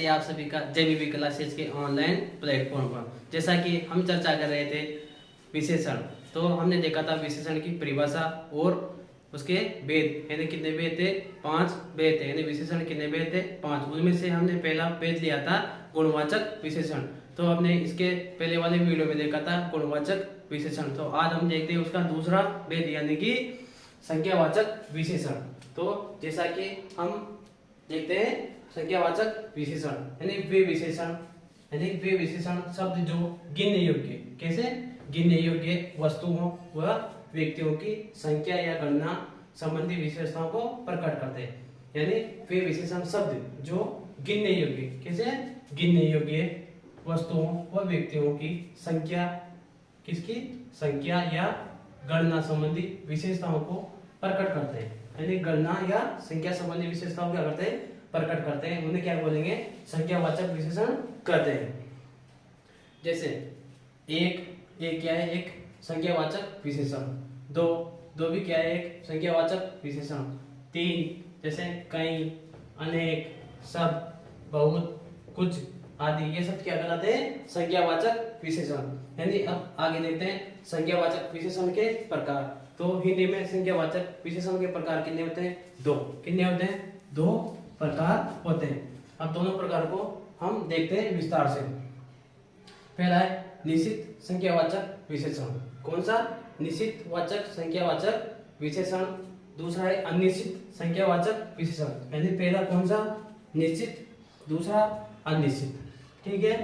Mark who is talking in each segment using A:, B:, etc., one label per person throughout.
A: है आप सभी का JBB क्लासेस के ऑनलाइन प्लेटफॉर्म पर। जैसा कि हम चर्चा कर रहे थे विशेषण, तो हमने देखा था विशेषण की परिभाषा और उसके भेद, यानी कितने भेद थे, 5 भेद थे। यानी विशेषण कितने भेद थे, 5। उनमें से हमने पहला भेद लिया था गुणवाचक विशेषण। तो हमने इसके पहले वाले वीडियो में देखा था गुणवाचक विशेषण। तो आज हम देखते हैं उसका दूसरा भेद यानी कि संख्यावाचक विशेषण। तो जैसा कि हम देखते हैं संख्यावाचक विशेषण यानी वे विशेषण शब्द जो गिनने योग्य, कैसे गिनने योग्य वस्तुओं व व्यक्तियों की संख्या या गणना संबंधी विशेषताओं को प्रकट करते हैं। यानी वे विशेषण शब्द जो गिनने योग्य, कैसे गिनने योग्य वस्तुओं व व्यक्तियों की संख्या, किसकी संख्या या गणना संबंधी विशेषताओं को प्रकट करते हैं। यानी गणना या संख्या संबंधी विशेषताओं क्या करते हैं, प्रकट करते हैं। उन्हें क्या बोलेंगे, संख्यावाचक विशेषण कहते हैं। जैसे एक क्या है, एक संख्यावाचक विशेषण। दो भी क्या है, एक संख्यावाचक विशेषण। 3 जैसे कई, अनेक, सब, बहुत, कुछ आदि, ये सब क्या कहलाते हैं, संख्यावाचक विशेषण। यानी अब आगे देखते हैं संख्यावाचक विशेषण के प्रकार। तो हिंदी में संख्यावाचक विशेषण के प्रकार कितने होते हैं, 2। कितने होते हैं, 2 प्रकार होते हैं। अब दोनों प्रकार को हम देखते हैं विस्तार से। पहला है निश्चित संख्यावाचक विशेषण। कौन सा, निश्चित वाचक संख्यावाचक विशेषण। दूसरा है अनिश्चित संख्यावाचक विशेषण। यानी पहला कौन सा, निश्चित, दूसरा अनिश्चित। ठीक है,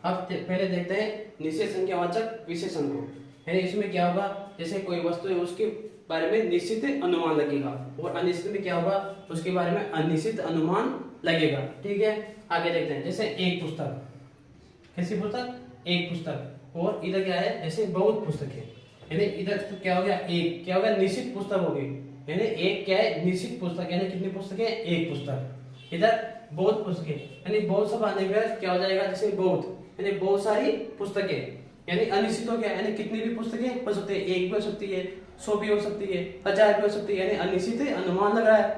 A: अब पहले देखते हैं निश्चित संख्यावाचक विशेषण को। यानी इसमें क्या होगा, जैसे कोई वस्तु है उसके बारे में निश्चित अनुमान लगेगा, और अनिश्चित में क्या होगा, उसके बारे में अनिश्चित अनुमान लगेगा। ठीक है, आगे देखते हैं। जैसे एक पुस्तक, कैसी पुस्तक, एक पुस्तक। और इधर क्या है, जैसे बहुत पुस्तक है। यानी इधर तो क्या हो गया, एक क्या हो गया, निश्चित पुस्तक होगी। यानी एक क्या है, निश्चित पुस्तक। यानी कितनी पुस्तक है, एक पुस्तक। इधर बहुत पुस्तक है, यानी बहुत सब आने पर क्या हो जाएगा, जैसे बहुत, यानी बहुत सारी पुस्तकें। यानी अनिश्चित हो गया, यानी कितनी भी पुस्तकें हो सकती है, एक भी हो सकती है, 100 भी हो सकती है, 1000 भी हो सकती है। यानी अनिश्चित अनुमान लग रहा है।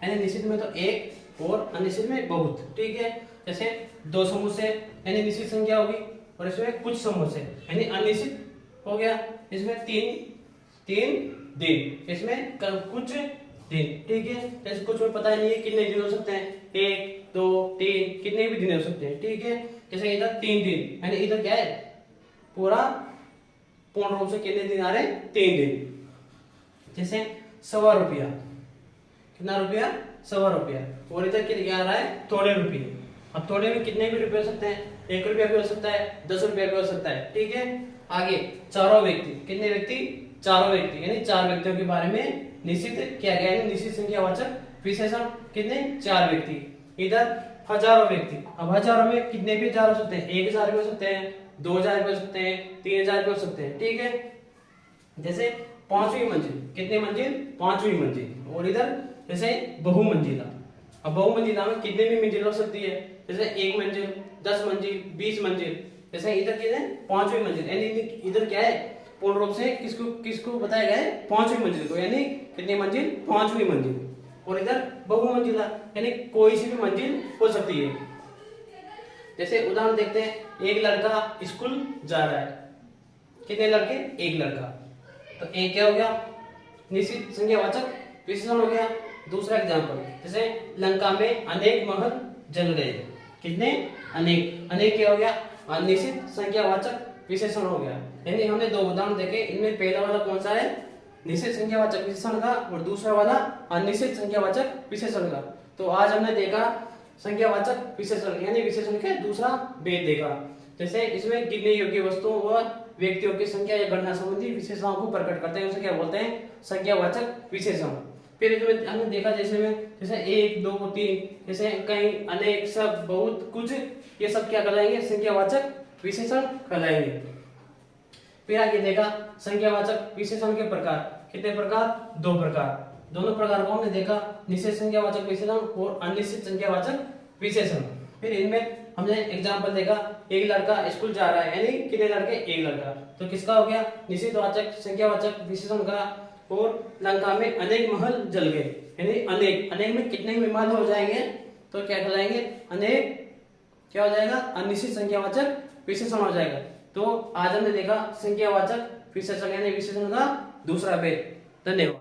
A: यानी निश्चित में तो एक और अनिश्चित में बहुत। ठीक है, जैसे 2 समोसे यानी निश्चित संख्या होगी, और इसमें कुछ समोसे यानी अनिश्चित हो गया। इसमें 3 दिन, इसमें कुछ दिन। ठीक है, जैसे कुछ में पता ही नहीं है कितने दिन हो सकते हैं, 1 2 3 कितने भी दिन हो सकते हैं। ठीक है, जैसे इधर 3 दिन, यानी इधर क्या है, पूरा पूर्ण रूप से कितने दिन आ रहे हैं, 3 दिन। जैसे 1.25 रुपया, कितना रुपया, 1.25 रुपया। और इधर क्या आ रहा है, थोड़े रुपये। अब थोड़े में कितने भी रुपये हो सकते हैं, 1 रुपया भी हो सकता है, 10 रुपया भी हो सकता है। ठीक है, आगे चारों व्यक्ति, कितने व्यक्ति, चारों व्यक्ति। यानी 4 व्यक्तियों के बारे में निश्चित किया गया है, निश्चित संख्यावाचक विशेषण। कितने, 4 व्यक्ति। इधर हजारों व्यक्ति। अब हजारों में कितने भी हजार हो सकते हैं, 1000 भी हो सकते हैं, 2000 भी हो सकते हैं, 3000 भी हो सकते हैं। ठीक है, जैसे 5वीं मंजिल, कितने मंजिल, 5वीं मंजिल। और इधर जैसे बहुमंजिला। अब बहुमंजिला में कितने भी मंजिल हो सकती है, जैसे 1 मंजिल, 10 मंजिल, 20 मंजिल। जैसे इधर कितने, 5वीं मंजिल। यानी इधर क्या है, पूर्ण रूप से किसको बताया गया है, 5वीं मंजिल को। यानी कितनी मंजिल, 5वीं मंजिल। और इधर बहुमंजिला, यानी कोई सी भी मंजिल हो सकती है। जैसे उदाहरण देखते हैं, एक लड़का स्कूल जा रहा है, कितने लड़के, एक लड़का। तो एक क्या हो गया, निश्चित संख्यावाचक विशेषण हो गया। दूसरा एग्जांपल, जैसे लंका में अनेक महल जल गए। कितने, अनेक। अनेक क्या हो गया, अनिश्चित संख्यावाचक विशेषण हो गया। यानी हमने 2 उदाहरण देखे, इनमें पहला वाला कौन सा है, निश्चित संख्यावाचक विशेषण का, और दूसरा वाला अनिश्चित संख्यावाचक विशेषण का। तो आज हमने देखा संख्यावाचक विशेषण यानी विशेषण के दूसरा भेद देखा। जैसे इसमें गिनने योग्य वस्तुओं व व्यक्तियों की संख्या या गणना संबंधी विशेषताओं को प्रकट करते हैं, उसे क्या बोलते हैं, संख्यावाचक विशेषण। फिर इसमें हमने देखा जैसे 1 2 3, जैसे कई, अनेक, सब, बहुत, कुछ, ये सब क्या कहलाएंगे, संख्यावाचक विशेषण कहलाएंगे। फिर आगे देखा संख्यावाचक विशेषण के प्रकार। कितने प्रकार, 2 प्रकार। दोनों प्रकार को हमने देखा, निश्चित संख्यावाचक विशेषण और अनिश्चित संख्यावाचक विशेषण। फिर इनमें हमने एग्जांपल देखा, एक लड़का स्कूल जा रहा है, यानी कितने लड़के, एक लड़का। तो किसका हो गया, निश्चित वाचक संख्यावाचक विशेषण का। और लंका में अनेक महल जल गए, यानी अनेक, अनेक में कितने महल हो जाएंगे, तो क्या कहलाएंगे? अनेक क्या हो जाएगा? अनिश्चित संख्यावाचक विशेषण हो जाएगा। तो आज हमने देखा संख्यावाचक विशेषण यानी विशेषण का दूसरा भेद। धन्यवाद।